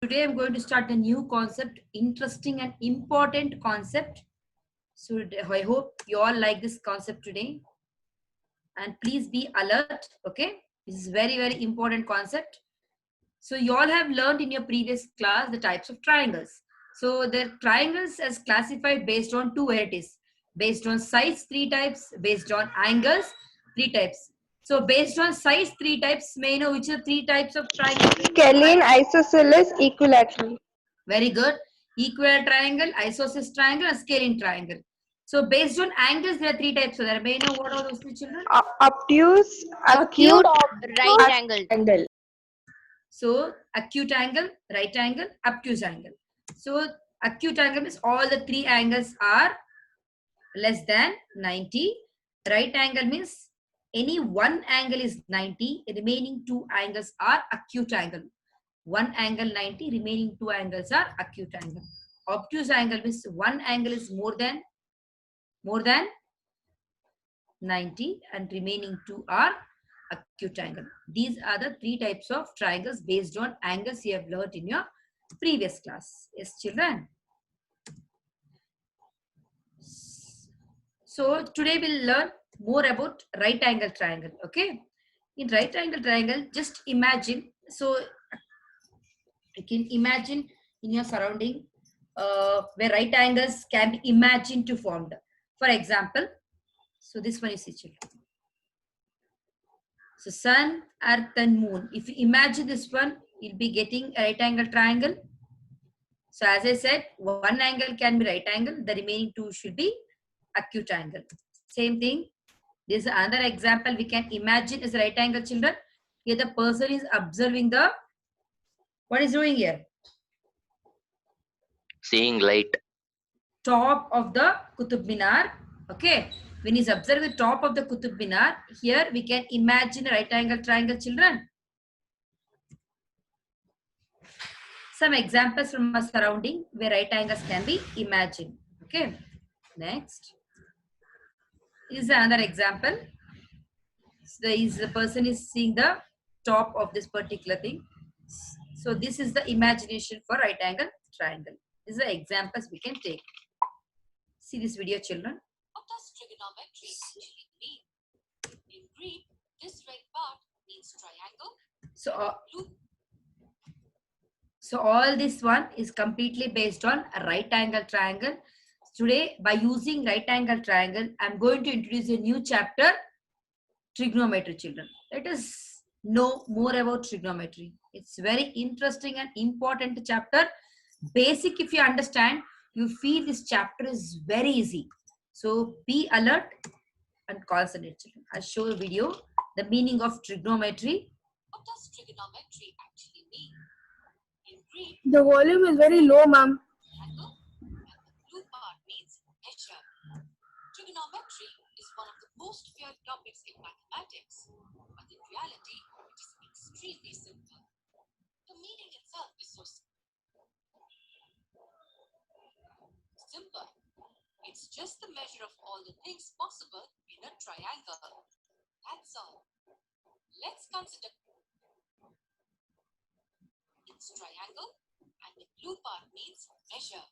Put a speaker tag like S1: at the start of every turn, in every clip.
S1: Today I'm going to start a new concept, interesting and important concept. So I hope you all like this concept today. And please be alert, okay? This is very important concept. So you all have learned in your previous class the types of triangles. So the triangles is classified based on two varieties. Based on size, three types. Based on angles, three types. So based on size, three types. May I know which are three types of triangles?
S2: Scalene, isosceles, equilateral.
S1: Very good. Equilateral triangle, isosceles triangle, and scalene triangle. So based on angles, there are three types. So there may know what are those three, children?
S2: Obtuse, acute,
S3: right angle.
S1: So acute angle, right angle, obtuse angle. So acute angle means all the three angles are less than 90. Right angle means any one angle is 90. Remaining two angles are acute angle. One angle 90, remaining two angles are acute angle. Obtuse angle means one angle is more than 90 and remaining two are acute angle. These are the three types of triangles based on angles you have learned in your previous class. Yes, children. So today we'll learn more about right angle triangle. Okay. In right angle triangle, just imagine. So you can imagine in your surrounding where right angles can be imagined to formed. For example, so this one is children. So sun, earth and moon. If you imagine this one, you'll be getting a right angle triangle. So as I said, one angle can be right angle. The remaining two should be acute angle. Same thing. This is another example we can imagine is right angle, children. Here the person is observing the, what is doing here?
S3: Seeing light.
S1: Top of the Qutub Minar. Okay. When he's observing the top of the Qutub Minar, here we can imagine a right angle triangle, children. Some examples from our surrounding where right angles can be imagined. Okay. Next. Is another example. So the person is seeing the top of this particular thing. So this is the imagination for right angle triangle. These are examples we can take. See this video, children.
S4: What does trigonometry actually mean? In Greek, this red part means triangle.
S1: So all this one is completely based on a right angle triangle. Today, by using right angle triangle, I'm going to introduce a new chapter, trigonometry, children. Let us know more about trigonometry. It's very interesting and important chapter. Basic, if you understand, you feel this chapter is very easy. So be alert and concentrate, children. I'll show a video, the meaning of trigonometry.
S4: What does trigonometry actually mean? In Greek,
S2: the volume is very low, ma'am.
S4: Triangle, and the blue part means measure. Trigonometry is one of the most feared topics in mathematics, but in reality, it is extremely simple. The meaning itself is so simple. It's just the measure of all the things possible in a triangle. That's all. Let's consider its triangle, and the blue part means measure.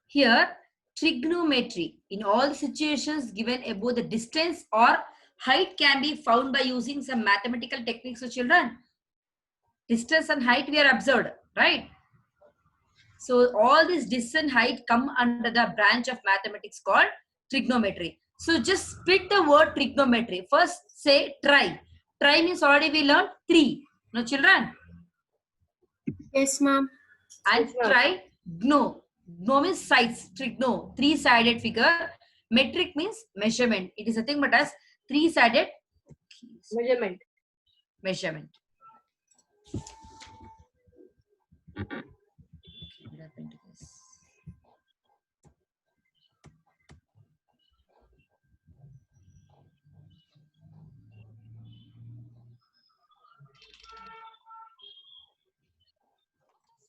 S1: Here, trigonometry in all situations given above the distance or height can be found by using some mathematical techniques. So children, distance and height we are observed, right? So all this distance and height come under the branch of mathematics called trigonometry. So just split the word trigonometry. First say tri. Tri means already we learned three. No children?
S2: Yes, ma'am.
S1: And tri, gno. Gno means sides. Trigno, three-sided figure. Metric means measurement. It is nothing but as three-sided measurement.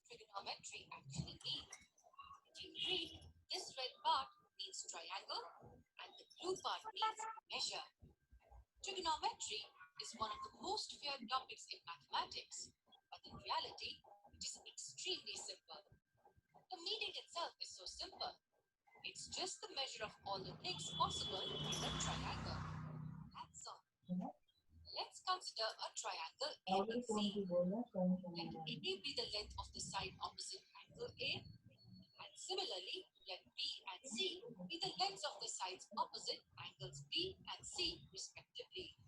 S4: Trigonometry actually mean? In Greek, this red part means triangle, and the blue part means measure. Trigonometry is one of the most feared topics in mathematics, extremely simple. The meaning itself is so simple. It's just the measure of all the things possible in a triangle. That's all. Let's consider a triangle ABC. Let A be the length of the side opposite angle A, and similarly, let B and C be the lengths of the sides opposite angles B and C respectively.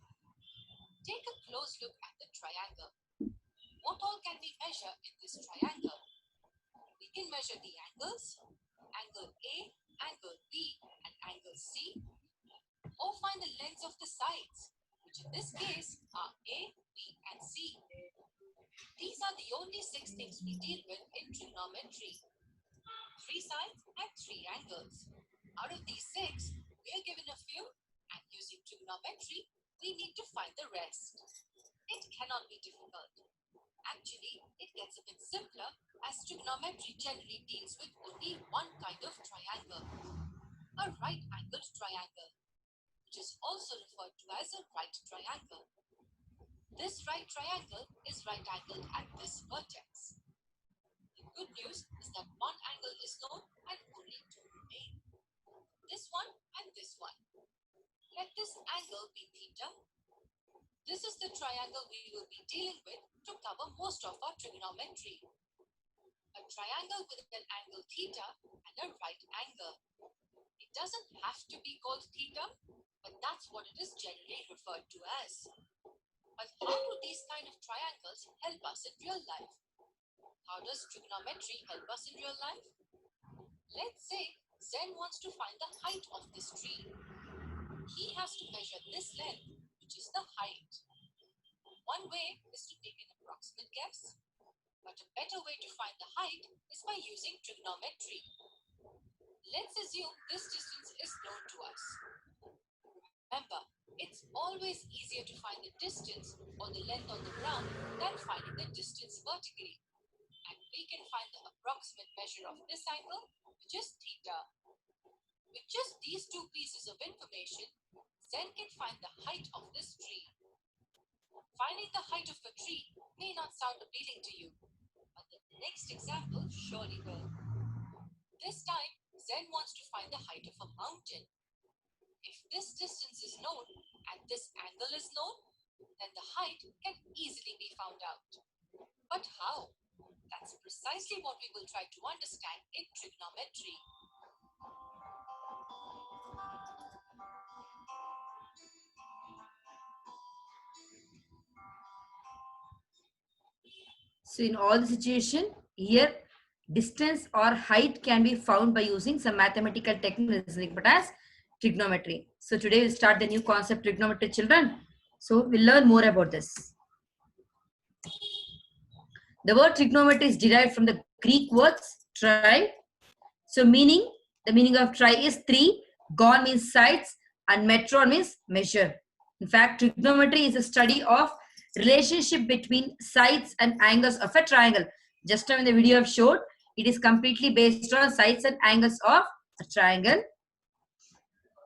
S4: Take a close look at the triangle. What all can we measure in this triangle? We can measure the angles, angle A, angle B, and angle C, or find the lengths of the sides, which in this case are A, B, and C. These are the only 6 things we deal with in trigonometry. 3 sides and 3 angles. Out of these 6, we are given a few, and using trigonometry, we need to find the rest. It cannot be difficult. Actually, it gets a bit simpler as trigonometry generally deals with only one kind of triangle, a right-angled triangle, which is also referred to as a right triangle. This right triangle is right-angled at this vertex. The good news is that one angle is known and only 2 remain. This one and this one. Let this angle be theta. This is the triangle we will be dealing with to cover most of our trigonometry. A triangle with an angle theta and a right angle. It doesn't have to be called theta, but that's what it is generally referred to as. But how do these kind of triangles help us in real life? How does trigonometry help us in real life? Let's say Zen wants to find the height of this tree. He has to measure this length, which is the height. One way is to take an approximate guess, but a better way to find the height is by using trigonometry. Let's assume this distance is known to us. Remember, it's always easier to find the distance or the length on the ground than finding the distance vertically. And we can find the approximate measure of this angle, which is theta. With just these 2 pieces of information, Zen can find the height of this tree. Finding the height of a tree may not sound appealing to you, but the next example surely will. This time, Zen wants to find the height of a mountain. If this distance is known and this angle is known, then the height can easily be found out. But how? That's precisely what we will try to understand in trigonometry.
S1: So in all the situation here, distance or height can be found by using some mathematical technique but as trigonometry. So today we'll start the new concept trigonometry, children. So we'll learn more about this. The word trigonometry is derived from the Greek words tri. So the meaning of tri is 3, gon means sides, and metron means measure. In fact, trigonometry is a study of relationship between sides and angles of a triangle. Just now in the video I've showed, it is completely based on sides and angles of a triangle.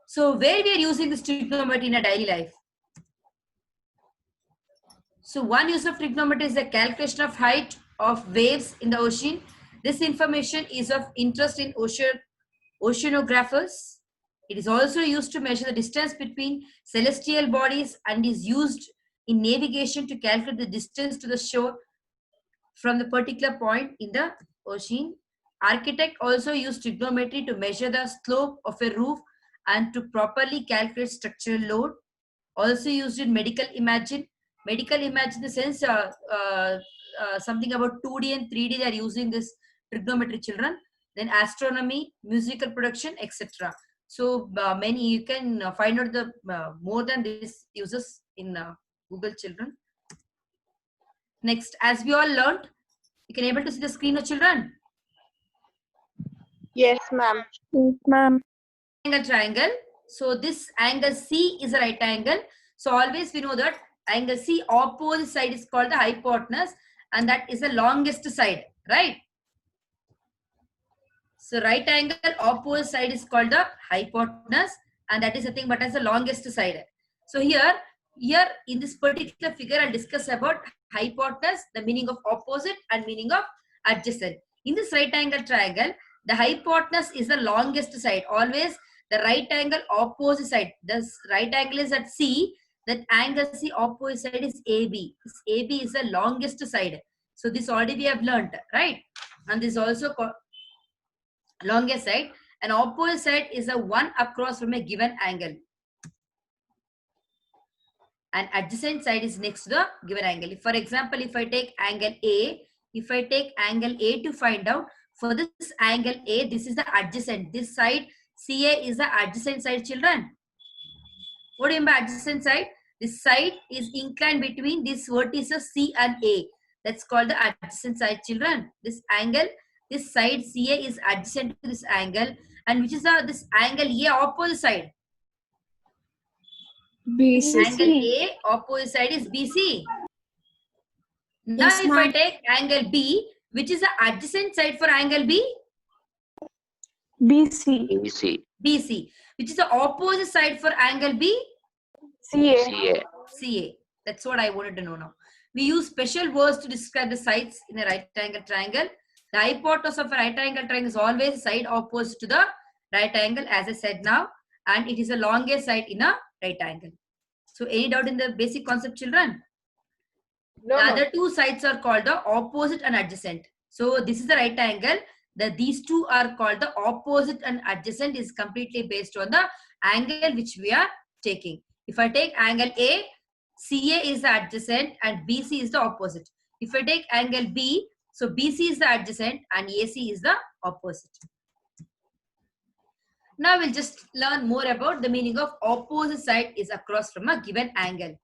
S1: So where we are using this trigonometry in a daily life? So one use of trigonometry is the calculation of height of waves in the ocean. This information is of interest in oceanographers. It is also used to measure the distance between celestial bodies and is used in navigation to calculate the distance to the shore from the particular point in the ocean. Architect also use trigonometry to measure the slope of a roof and to properly calculate structural load. Also used in medical imaging. Medical imaging in the sense something about 2D and 3D, they are using this trigonometry, children. Then astronomy, musical production, etc. So many, you can find out the more than this uses in Google, children. Next, as we all learned, you can able to see the screen of children.
S2: Yes, ma'am. Yes, ma'am.
S1: Angle triangle. So this angle C is a right angle. So always we know that angle C opposite side is called the hypotenuse, and that is the longest side, right? So right angle opposite side is called the hypotenuse, and that is nothing but as the longest side. So here in this particular figure, I'll discuss about hypotenuse, the meaning of opposite and meaning of adjacent. In this right angle triangle, the hypotenuse is the longest side. Always the right angle opposite side. This right angle is at C. That angle C opposite side is AB. This AB is the longest side. So this already we have learnt, right? And this also longest side. And opposite side is a one across from a given angle. And adjacent side is next to the given angle. For example, if I take angle A, if I take angle A to find out, for this angle A, this is the adjacent. This side, CA is the adjacent side, children. What do you mean by adjacent side? This side is inclined between these vertices C and A. That's called the adjacent side, children. This angle, this side CA is adjacent to this angle. And which is this angle A opposite side?
S2: BC.
S1: Angle A opposite side is BC. Now
S2: Yes,
S1: if I
S2: ma'am.
S1: take angle B, which is the adjacent side for angle B?
S2: BC.
S3: BC.
S1: BC. Which is the opposite side for angle B?
S2: CA.
S3: CA.
S1: CA. That's what I wanted to know now. We use special words to describe the sides in a right angle triangle. The hypotenuse of a right angle triangle is always side opposite to the right angle, as I said now. And it is the longest side in a right angle. So any doubt in the basic concept, children?
S5: No,
S1: The
S5: ma'am.
S1: other two sides are called the opposite and adjacent. So this is the right angle. These two are called the opposite and adjacent is completely based on the angle which we are taking. If I take angle A, CA is the adjacent and BC is the opposite. If I take angle B, so BC is the adjacent and AC is the opposite. Now we'll just learn more about the meaning of opposite side is across from a given angle.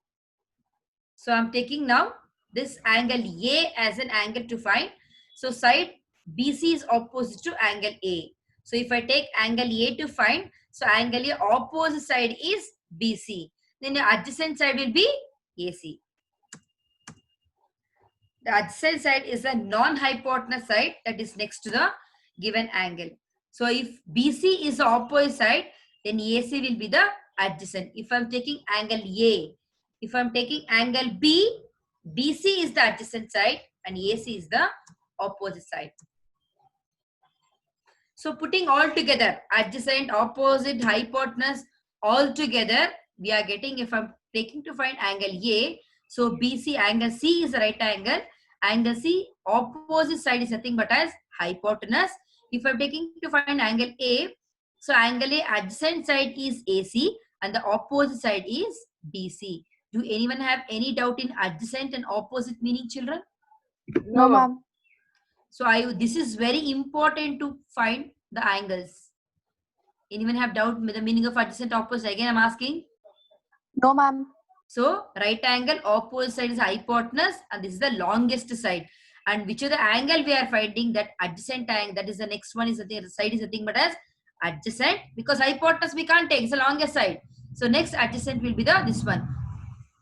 S1: So I'm taking now this angle A as an angle to find. So side BC is opposite to angle A. So if I take angle A to find, so angle A opposite side is BC. Then the adjacent side will be AC. The adjacent side is a non-hypotenuse side that is next to the given angle. So if BC is the opposite side, then AC will be the adjacent. If I'm taking angle A, if I'm taking angle B, BC is the adjacent side and AC is the opposite side. So putting all together, adjacent, opposite, hypotenuse, all together, we are getting, if I'm taking to find angle A, so BC, angle C is the right angle. Angle C, opposite side is nothing but as hypotenuse. If I'm taking to find angle A, so angle A adjacent side is AC and the opposite side is BC. Do anyone have any doubt in adjacent and opposite meaning, children?
S2: No, ma'am.
S1: So this is very important to find the angles. Anyone have doubt with the meaning of adjacent opposite? Again, I'm asking.
S2: No, ma'am.
S1: So right angle opposite side is hypotenuse and this is the longest side. And which is the angle we are finding, that adjacent angle, that is the next one is the side is nothing but as adjacent, because hypotenuse we can't take, it's the longest side. So next adjacent will be the this one.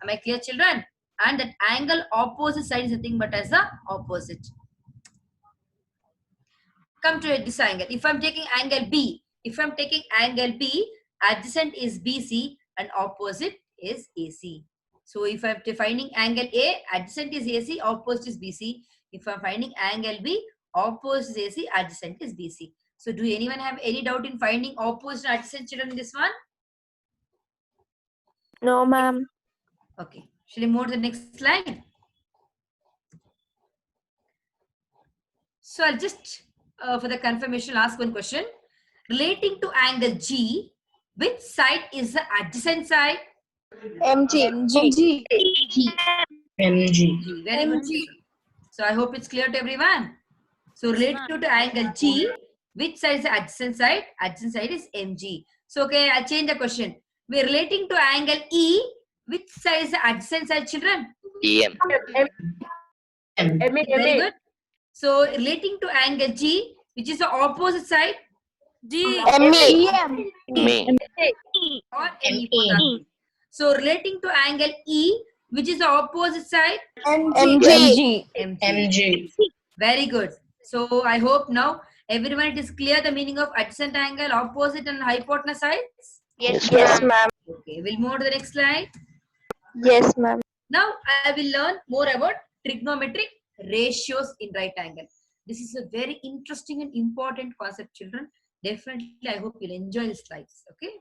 S1: Am I clear, children? And that angle opposite side is nothing but as the opposite. Come to this angle. If I'm taking angle B, adjacent is BC and opposite is AC. So if I'm defining angle A, adjacent is AC, opposite is BC. If I'm finding angle B, opposite is AC, adjacent is BC. So do anyone have any doubt in finding opposite and adjacent, children, in this one?
S2: No, ma'am.
S1: Okay. Shall we move to the next slide? So I'll just, for the confirmation, ask one question. Relating to angle G, which side is the adjacent side?
S2: MG.
S1: MG. Very good. So I hope it's clear to everyone. So related to angle G, which side is the adjacent side? Adjacent side is MG. So okay, I'll change the question. We're relating to angle E, which side is the adjacent side, children?
S3: EM.
S1: Very good. So relating to angle G, which is the opposite side?
S2: ME.
S3: Me.
S1: Or ME. So relating to angle E, which is the opposite side?
S2: MG.
S1: MG. Very good. So I hope now everyone it is clear the meaning of adjacent angle, opposite and hypotenuse sides.
S3: Yes,
S2: Yes, ma'am.
S1: Okay, we'll move to the next slide.
S2: Yes, ma'am.
S1: Now I will learn more about trigonometric ratios in right angle. This is a very interesting and important concept, children. Definitely, I hope you'll enjoy the slides. Okay.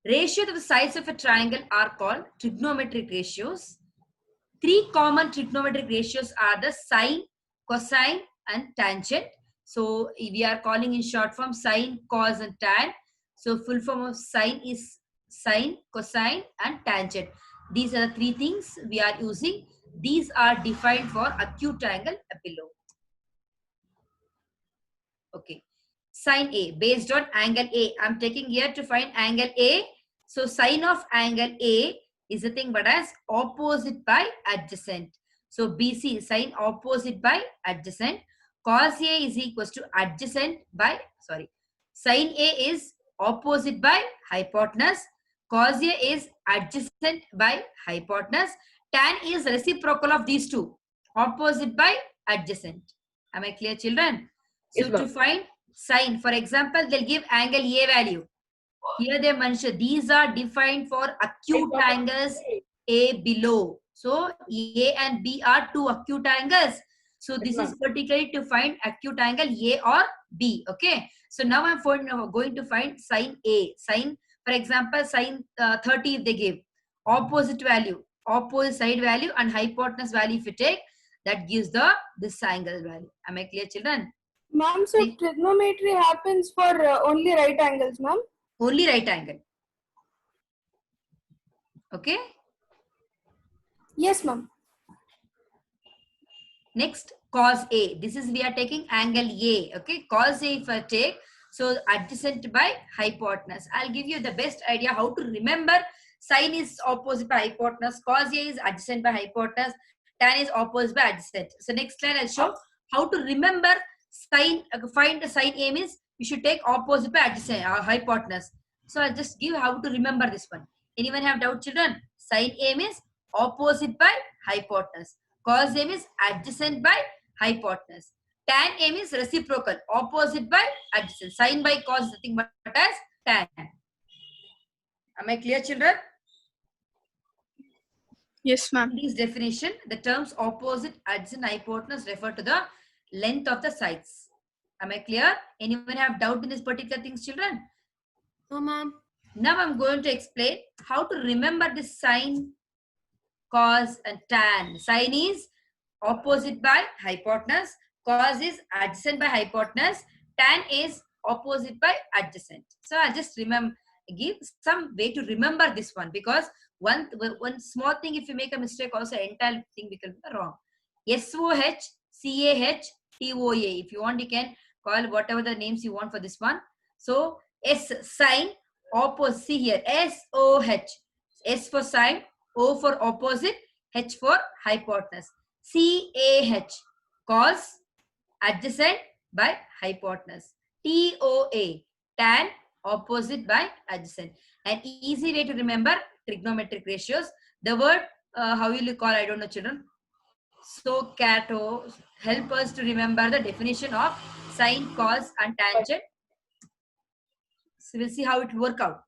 S1: Ratios of the sides of a triangle are called trigonometric ratios. Three common trigonometric ratios are the sine, cosine, and tangent. So we are calling in short form sine, cos, and tan. So full form of sine is sine, cosine, and tangent. These are the three things we are using. These are defined for acute triangle below. Okay. Sine A based on angle A. I'm taking here to find angle A. So sine of angle A is the thing but as opposite by adjacent. So BC sine opposite by adjacent. Cos A is equals to adjacent by sine A is opposite by hypotenuse. Cos A is adjacent by hypotenuse. Tan is reciprocal of these two, opposite by adjacent. Am I clear, children? So to find sine, for example, they'll give angle A value. Here they mention these are defined for acute angles A below. So A and B are two acute angles. So this is particularly to find acute angle A or B. Okay. So now I'm going to find sine A. Sine, for example, sine 30 if they give opposite value, opposite side value and hypotenuse value if you take, that gives this angle value. Am I clear, children?
S2: Ma'am, so trigonometry happens for only right angles, ma'am?
S1: Only right angle. Okay.
S2: Yes, ma'am.
S1: Next, cos A. This is we are taking angle A. Okay. Cos A if I take, so adjacent by hypotenuse. I'll give you the best idea how to remember. Sine is opposite by hypotenuse. Cos A is adjacent by hypotenuse. Tan is opposite by adjacent. So next slide I'll show how to remember sine. Find the sine A means you should take opposite by adjacent or hypotenuse. So I'll just give how to remember this one. Anyone have doubt, children? Sine A means opposite by hypotenuse. Cos A means adjacent by hypotenuse. Tan A means reciprocal, opposite by adjacent. Sine by cos is nothing but as tan. Am I clear, children?
S2: Yes, ma'am.
S1: In this definition, the terms opposite, adjacent, hypotenuse refer to the length of the sides. Am I clear? Anyone have doubt in this particular things, children?
S2: No, ma'am.
S1: Now I'm going to explain how to remember this sine, cos, and tan. Sine is opposite by hypotenuse. Cos is adjacent by hypotenuse. Tan is opposite by adjacent. So I'll just give some way to remember this one, because one small thing, if you make a mistake, also entire thing becomes wrong. SOH, CAH, TOA. If you want, you can call whatever the names you want for this one. So S sine, opposite. See here, SOH. S for sine, O for opposite, H for hypotenuse. CAH, cos, adjacent by hypotenuse. TOA, tan, opposite by adjacent. An easy way to remember trigonometric ratios. The word, how will you call, I don't know, children. So Cato help us to remember the definition of sine, cos, and tangent. So we'll see how it will work out.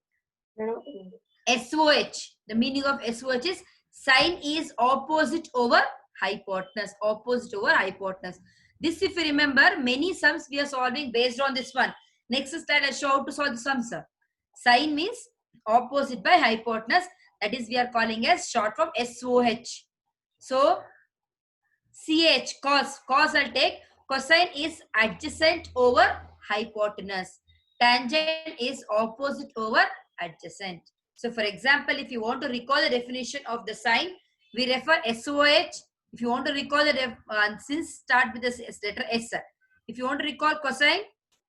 S1: SOH, the meaning of SOH is sine is opposite over hypotenuse. Opposite over hypotenuse. This, if you remember, many sums we are solving based on this one. Next slide, I'll show how to solve the sums. Sine means opposite by hypotenuse. That is, we are calling as short form SOH. So CH, cos. Cos I'll take. Cosine is adjacent over hypotenuse. Tangent is opposite over adjacent. So for example, if you want to recall the definition of the sine, we refer SOH. If you want to recall the since start with the letter S. If you want to recall cosine,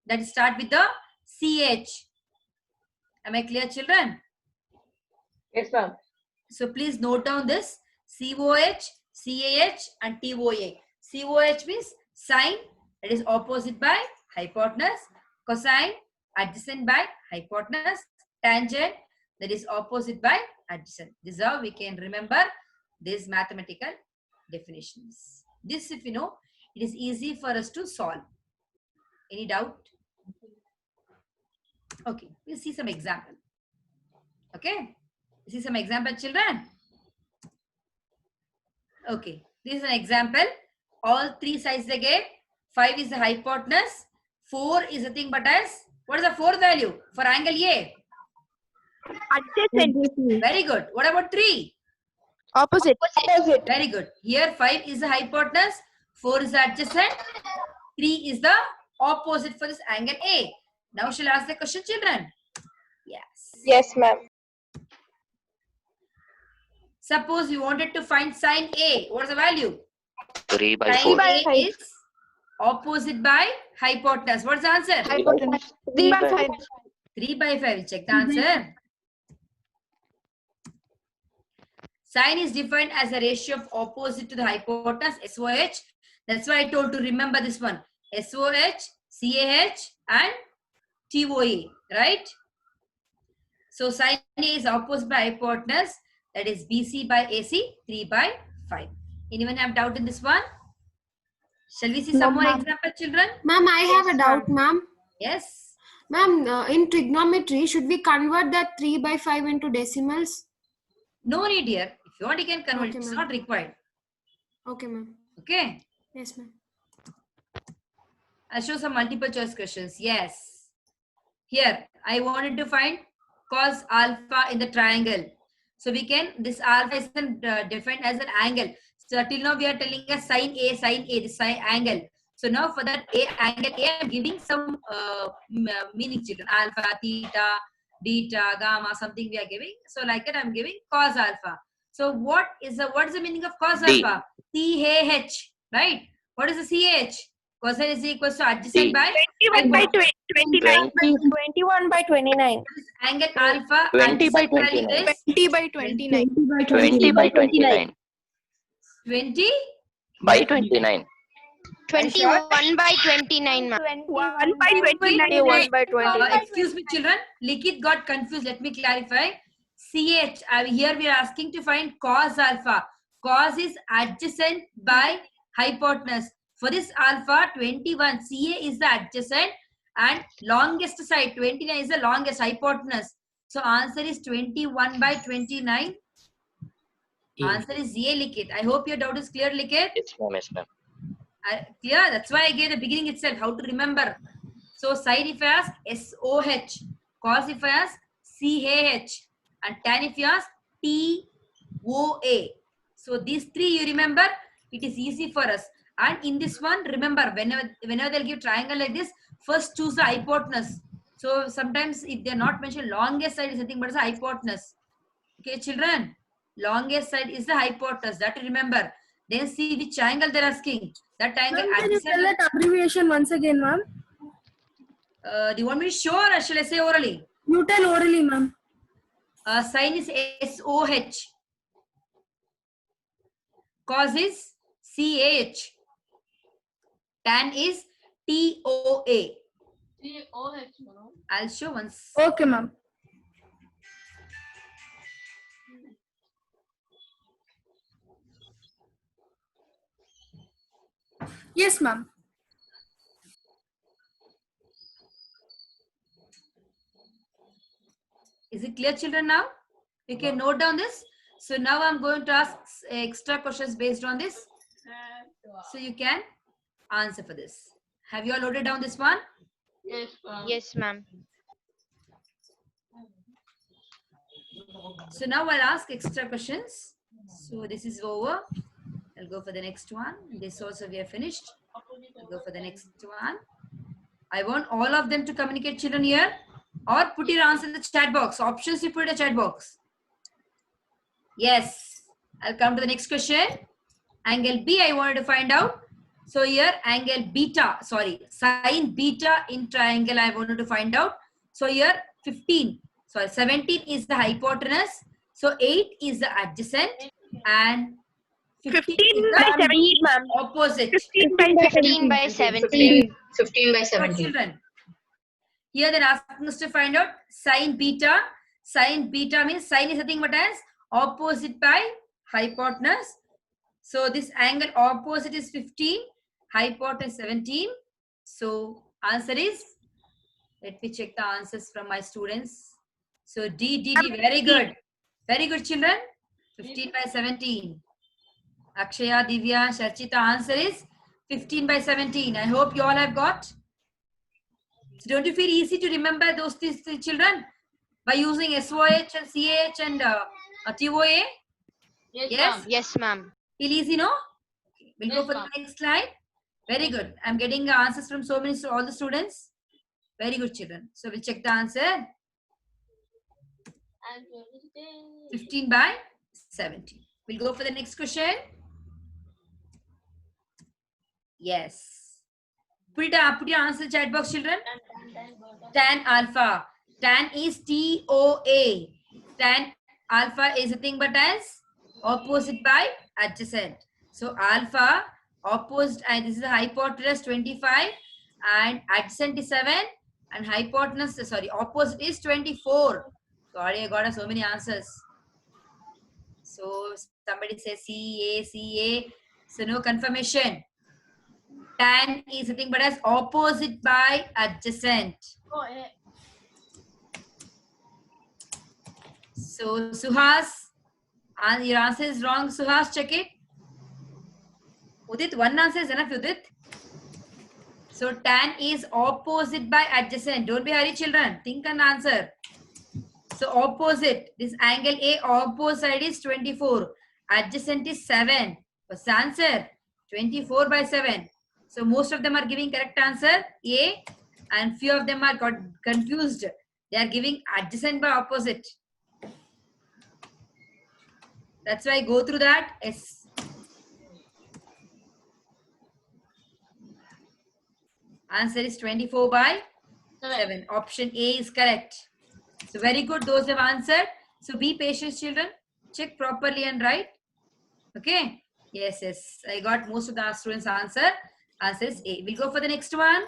S1: that start with the CH. Am I clear, children?
S3: Yes, ma'am.
S1: So please note down this COH, CAH, and TOA. COH means sine, that is opposite by hypotenuse. Cosine, adjacent by hypotenuse. Tangent, that is opposite by adjacent. This is how we can remember these mathematical definitions. This, if you know, it is easy for us to solve. Any doubt? Okay, we'll see some example. Okay, see some example, children. Okay, this is an example. all three sides they gave. 5 is the hypotenuse. 4 is the thing but as, what is the fourth value for angle A?
S2: Adjacent.
S1: Very good. What about 3?
S2: Opposite.
S1: Very good. Here 5 is the hypotenuse, 4 is the adjacent, 3 is the opposite for this angle A. Now shall I ask the question, children? Yes.
S2: Yes, ma'am.
S1: Suppose you wanted to find sine A. What is the value?
S5: 3 by
S1: Sine
S5: 4.
S1: A is opposite by hypotenuse. What's the answer?
S2: 3 by 5.
S1: 3 by 5. Check the answer. Sine is defined as a ratio of opposite to the hypotenuse, SOH. That's why I told to remember this one. SOH, CAH and TOA, right? So sine A is opposite by hypotenuse. That is BC by AC, 3 by 5. Anyone have doubt in this one? Shall we see some more example, children?
S6: Ma'am, I have a doubt, ma'am.
S1: Yes.
S6: Ma'am, in trigonometry, should we convert that 3 by 5 into decimals?
S1: No need here. If you want, you can convert.
S6: Okay,
S1: It's
S6: ma'am.
S1: not required.
S6: Okay, ma'am.
S1: Okay.
S6: Yes, ma'am.
S1: I'll show some multiple choice questions. Yes. Here, I wanted to find cos alpha in the triangle. So we can, this alpha is defined as an angle. So till now we are telling us sine A, this sine angle. So now for that angle A, I'm giving some meaning, children. Alpha, theta, beta, gamma, something we are giving. So like that, I'm giving cos alpha. So what is the meaning of cos
S5: D.
S1: alpha? CAH, right? What is the CAH? Cosine is equals to adjacent
S5: D.
S1: by
S2: 21 by
S1: 29.
S2: 21 by 29.
S1: Angle alpha
S5: 20 by
S1: adjacent value
S5: 29.
S1: is
S2: 20 by 29.
S5: 20 by 29.
S1: 20.
S5: By 29.
S6: 21 by 29, ma'am.
S2: 1 by 29. 1 by 29.
S1: Excuse me, children. Likit got confused. Let me clarify. CH. Here we are asking to find cos alpha. Cos is adjacent by hypotenuse. For this alpha, 21. CA is the adjacent and longest side. 29 is the longest hypotenuse. So answer is 21 by 29. Answer is A, Likit. I hope your doubt is clear, Likit.
S5: Yes, ma'am. Yes, ma'am.
S1: Clear? That's why I gave the beginning itself, how to remember. So sine if I ask SOH, cos if I ask CAH, and tan if you ask TOA. So these three you remember, it is easy for us. And in this one, remember, whenever they'll give triangle like this, first choose the hypotenuse. So sometimes if they're not mentioned, longest side is nothing but it's the hypotenuse. Okay, children? Longest side is the hypotenuse. That you remember. Then see which angle they're asking. That angle.
S2: Ma'am, can you
S1: adjacent-
S2: tell that abbreviation once again, ma'am?
S1: do you want me to show or shall I say orally?
S2: You tell orally, ma'am.
S1: Sine is SOH. Cos is CAH. Tan is TOA. I'll show once.
S2: Okay, ma'am. Yes, ma'am.
S1: Is it clear, children, now? You can note down this. So now I'm going to ask extra questions based on this. So you can answer for this. Have you all noted down this one?
S6: Yes, ma'am.
S1: So now I'll ask extra questions. So this is over. I'll go for the next one. This also we are finished. I'll go for the next one. I want all of them to communicate, children, here, or put your answer in the chat box. Options you put in the chat box. Yes. I'll come to the next question. Angle B I wanted to find out. So here angle beta, sorry, sine beta in triangle I wanted to find out. So here 17 is the hypotenuse. So 8 is the adjacent and 15 is
S2: by
S1: the
S2: 17, ma'am.
S1: opposite.
S2: 15 by
S6: 15 by 17.
S5: 15 by
S1: So children, here they're asking us to find out sine beta. Sine beta means sine is nothing but as opposite by hypotenuse. So this angle opposite is 15, hypotenuse 17. So answer is, let me check the answers from my students. So D, very good. Very good, children. 15 by 17. Akshaya, Divya, Sharchita, answer is 15 by 17. I hope you all have got. So don't you feel easy to remember those three children by using SOH and CH and TOA? Yes?
S7: Yes, ma'am.
S1: Feel easy, no? Okay. We'll go
S3: Yes,
S1: for
S3: ma'am.
S1: the next slide. Very good. I'm getting answers from so many, all the students. Very good, children. So we'll check the answer. 15 by 17. We'll go for the next question. Yes. Put your answer in the chat box, children. Tan alpha. Tan is TOA. Tan alpha is nothing but as opposite by adjacent. So alpha opposite, and this is the hypotenuse 25 and adjacent is 7 and hypotenuse, sorry, opposite is 24. Sorry, I got so many answers. So somebody says CA. So no confirmation. Tan is nothing but as opposite by adjacent. So Suhas, and your answer is wrong. Suhas, check it. Udit, one answer is enough, Udit. So tan is opposite by adjacent. Don't be hurry, children. Think and answer. So opposite, this angle A, opposite side is 24. Adjacent is 7. What's the answer? 24 by 7. So most of them are giving correct answer A, and few of them are got confused. They are giving adjacent by opposite. That's why I go through that. Yes. Answer is 24 by 7. Option A is correct. So very good. Those have answered. So be patient, children. Check properly and write. Okay. Yes. I got most of the students' answer. Answer is A. We'll go for the next one.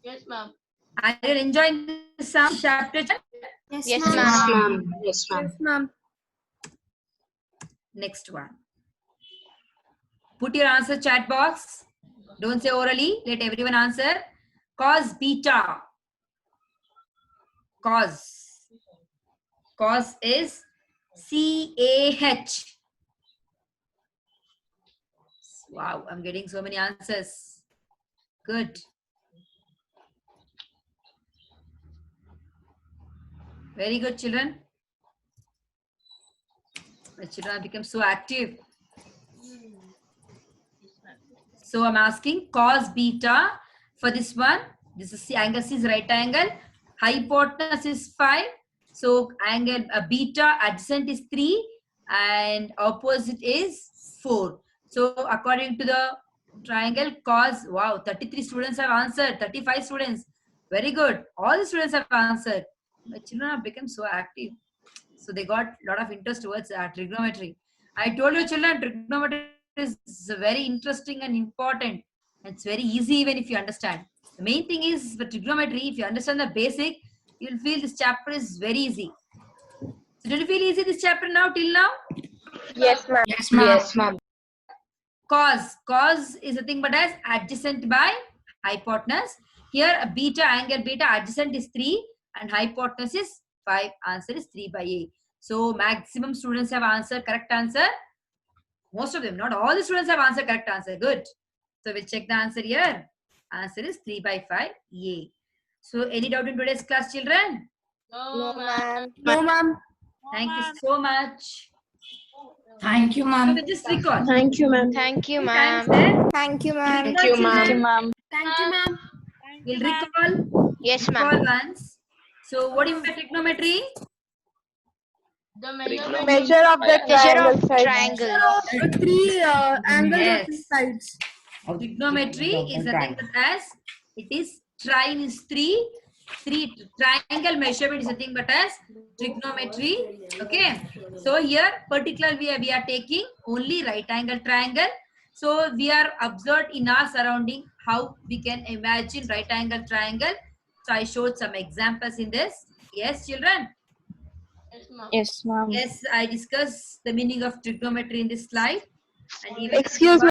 S3: Yes, ma'am.
S1: Are you enjoying some chapter?
S7: Yes,
S6: ma'am.
S7: ma'am.
S2: Yes, ma'am.
S1: Next one. Put your answer chat box. Don't say orally. Let everyone answer. Cos beta. Cos. Cos is CAH. Wow, I'm getting so many answers. Good. Very good, children. The children have become so active. So I'm asking cos beta for this one. This is the angle C is right angle. Hypotenuse is 5. So angle beta adjacent is 3 and opposite is 4. So according to the triangle cos, wow, 33 students have answered, 35 students. Very good. All the students have answered. The children have become so active. So they got a lot of interest towards trigonometry. I told you, children, trigonometry is very interesting and important. It's very easy even if you understand. The main thing is for trigonometry, if you understand the basic, you'll feel this chapter is very easy. So did you feel easy this chapter now, till now?
S2: Yes, ma'am.
S3: Yes, ma'am.
S1: Cos is nothing but as adjacent by hypotenuse. Here a beta, angle beta adjacent is 3 and hypotenuse is 5. Answer is 3 by A. So maximum students have answered correct answer. Most of them, not all the students have answered correct answer. Good. So we'll check the answer here. Answer is 3 by 5 A. So any doubt in today's class, children?
S2: No, ma'am. No, ma'am.
S1: Thank you so much.
S8: Thank you,
S1: So
S8: ma'am.
S1: we'll just recall.
S2: Thank you, ma'am.
S7: Thank you,
S1: Thanks,
S7: ma'am.
S1: eh?
S2: Thank you, ma'am.
S1: Thank you, ma'am.
S6: Thank you, ma'am.
S1: We'll recall.
S7: Yes,
S1: Recall
S7: ma'am.
S1: once. So what do you mean by trigonometry?
S3: The
S5: Trigonometry.
S2: Measure of the
S7: Measure
S2: triangle
S7: of
S2: side.
S7: triangle.
S2: Three angles
S1: Yes.
S2: of three sides.
S1: Trigonometry is nothing but as it is trine is 3 triangle measurement is nothing but as trigonometry. Okay, so here particularly we are taking only right angle triangle. So we are observed in our surrounding how we can imagine right angle triangle. So I showed some examples in this. Yes, children.
S2: Yes, ma'am.
S1: Yes, I discussed the meaning of trigonometry in this slide. And even
S2: Excuse me.